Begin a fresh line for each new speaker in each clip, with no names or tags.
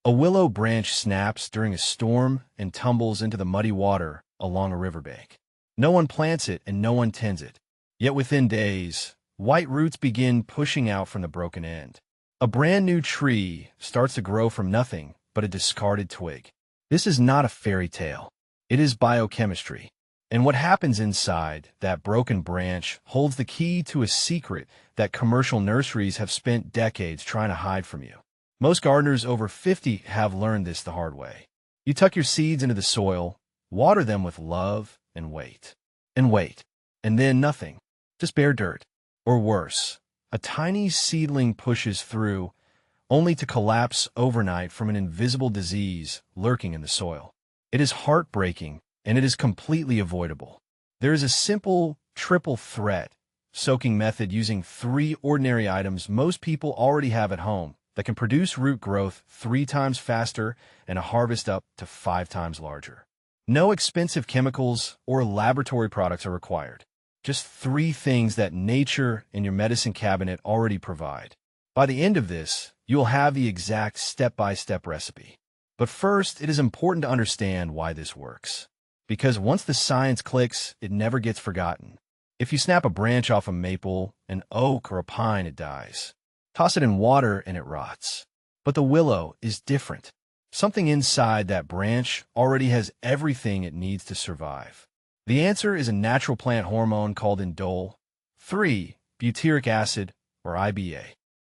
A willow branch snaps during a storm and tumbles into the muddy water along a riverbank. No one plants it and no one tends it. Yet within days, white roots begin pushing out from the broken end. A brand new tree starts to grow from nothing but a discarded twig. This is not a fairy tale. It is biochemistry. And what happens inside that broken branch holds the key to a secret that commercial nurseries have spent decades trying to hide from you. Most gardeners over 50 have learned this the hard way. You tuck your seeds into the soil, water them with love, and wait. And then nothing. Just bare dirt. Or worse, a tiny seedling pushes through, only to collapse overnight from an invisible disease lurking in the soil. It is heartbreaking, and it is completely avoidable. There is a simple triple threat soaking method using 3 ordinary items most people already have at home that can produce root growth 3 times faster and a harvest up to 5 times larger. No expensive chemicals or laboratory products are required. Just 3 things that nature and your medicine cabinet already provide. By the end of this, you will have the exact step-by-step recipe. But first, it is important to understand why this works. Because once the science clicks, it never gets forgotten. If you snap a branch off a maple, an oak, or a pine, it dies. Toss it in water and it rots. But the willow is different. Something inside that branch already has everything it needs to survive. The answer is a natural plant hormone called indole 3-butyric acid, or IBA.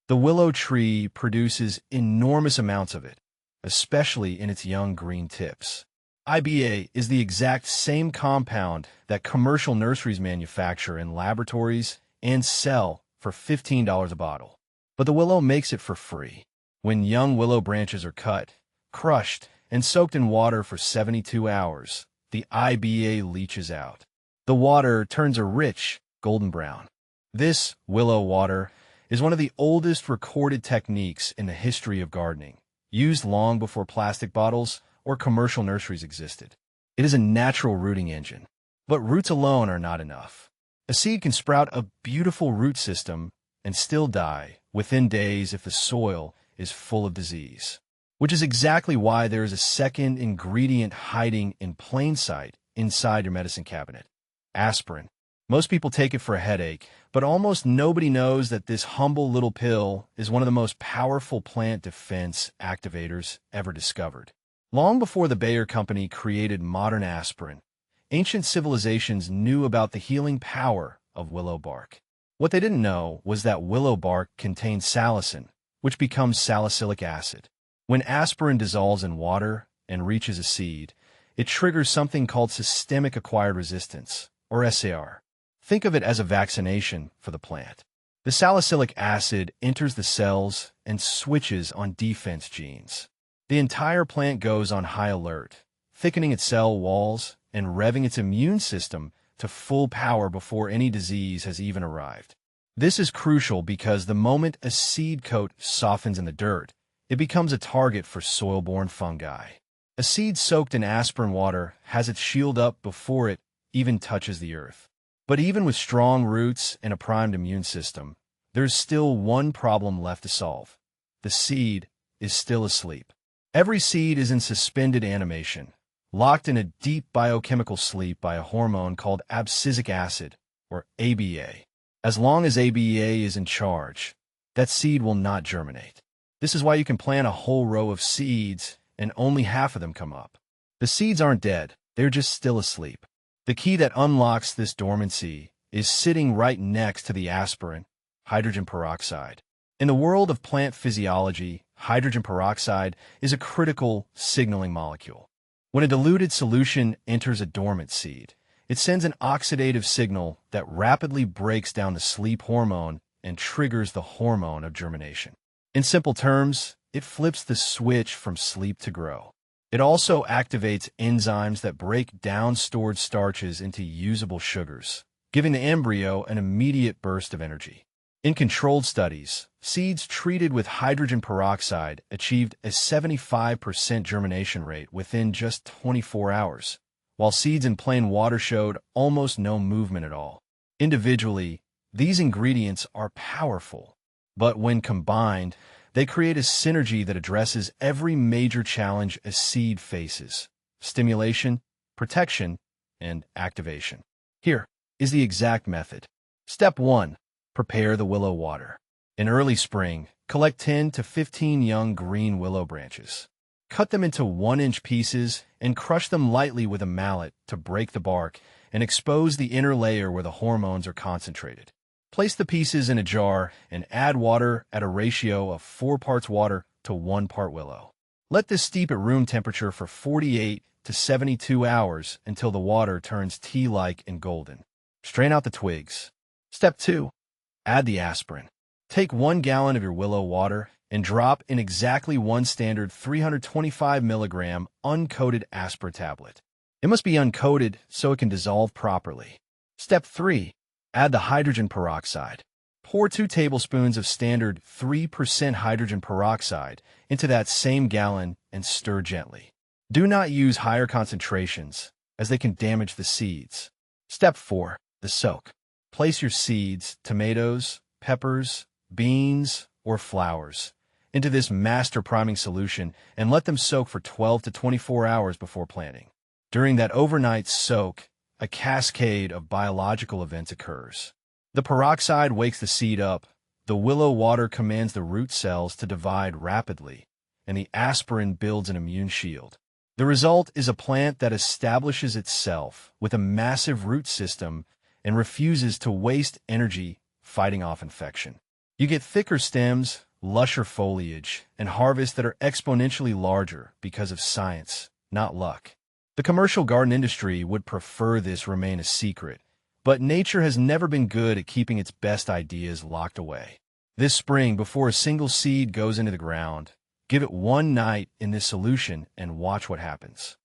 The willow tree produces enormous amounts of it, especially in its young green tips. IBA is the exact same compound that commercial nurseries manufacture in laboratories and sell for $15 a bottle. But the willow makes it for free. When young willow branches are cut, crushed, and soaked in water for 72 hours, the IBA leaches out. The water turns a rich golden brown. This willow water is one of the oldest recorded techniques in the history of gardening, used long before plastic bottles or commercial nurseries existed. It is a natural rooting engine. But roots alone are not enough. A seed can sprout a beautiful root system and still die within days if the soil is full of disease. Which is exactly why there is a second ingredient hiding in plain sight inside your medicine cabinet: aspirin. Most people take it for a headache, but almost nobody knows that this humble little pill is one of the most powerful plant defense activators ever discovered. Long before the Bayer Company created modern aspirin, ancient civilizations knew about the healing power of willow bark. What they didn't know was that willow bark contains salicin, which becomes salicylic acid. When aspirin dissolves in water and reaches a seed, it triggers something called systemic acquired resistance, or SAR. Think of it as a vaccination for the plant. The salicylic acid enters the cells and switches on defense genes. The entire plant goes on high alert, thickening its cell walls and revving its immune system to full power before any disease has even arrived. This is crucial because the moment a seed coat softens in the dirt, it becomes a target for soil-borne fungi. A seed soaked in aspirin water has its shield up before it even touches the earth. But even with strong roots and a primed immune system, there's still one problem left to solve. The seed is still asleep. Every seed is in suspended animation, locked in a deep biochemical sleep by a hormone called abscisic acid, or ABA. As long as ABA is in charge, that seed will not germinate. This is why you can plant a whole row of seeds and only half of them come up. The seeds aren't dead, they're just still asleep. The key that unlocks this dormancy is sitting right next to the aspirin, hydrogen peroxide. In the world of plant physiology, hydrogen peroxide is a critical signaling molecule. When a diluted solution enters a dormant seed, it sends an oxidative signal that rapidly breaks down the sleep hormone and triggers the hormone of germination. In simple terms, it flips the switch from sleep to grow. It also activates enzymes that break down stored starches into usable sugars, giving the embryo an immediate burst of energy. In controlled studies, seeds treated with hydrogen peroxide achieved a 75% germination rate within just 24 hours, while seeds in plain water showed almost no movement at all. Individually, these ingredients are powerful, but when combined, They create a synergy that addresses every major challenge a seed faces: stimulation, protection, and activation. Here is the exact method. Step 1. Prepare the willow water. In early spring, collect 10 to 15 young green willow branches. Cut them into 1-inch pieces and crush them lightly with a mallet to break the bark and expose the inner layer where the hormones are concentrated. Place the pieces in a jar and add water at a ratio of 4 parts water to 1 part willow. Let this steep at room temperature for 48 to 72 hours until the water turns tea-like and golden. Strain out the twigs. Step 2. Add the aspirin. Take 1 gallon of your willow water and drop in exactly 1 standard 325 milligram uncoated aspirin tablet. It must be uncoated so it can dissolve properly. Step 3. Add the hydrogen peroxide. Pour 2 tablespoons of standard 3% hydrogen peroxide into that same gallon and stir gently. Do not use higher concentrations, as they can damage the seeds. Step 4. The soak. Place your seeds, tomatoes, peppers, beans, or flowers, into this master priming solution and let them soak for 12 to 24 hours before planting. During that overnight soak, a cascade of biological events occurs. The peroxide wakes the seed up, the willow water commands the root cells to divide rapidly, and the aspirin builds an immune shield. The result is a plant that establishes itself with a massive root system and refuses to waste energy fighting off infection. You get thicker stems, lusher foliage, and harvests that are exponentially larger because of science, not luck. The commercial garden industry would prefer this remain a secret, but nature has never been good at keeping its best ideas locked away. This spring, before a single seed goes into the ground, give it 1 night in this solution and watch what happens.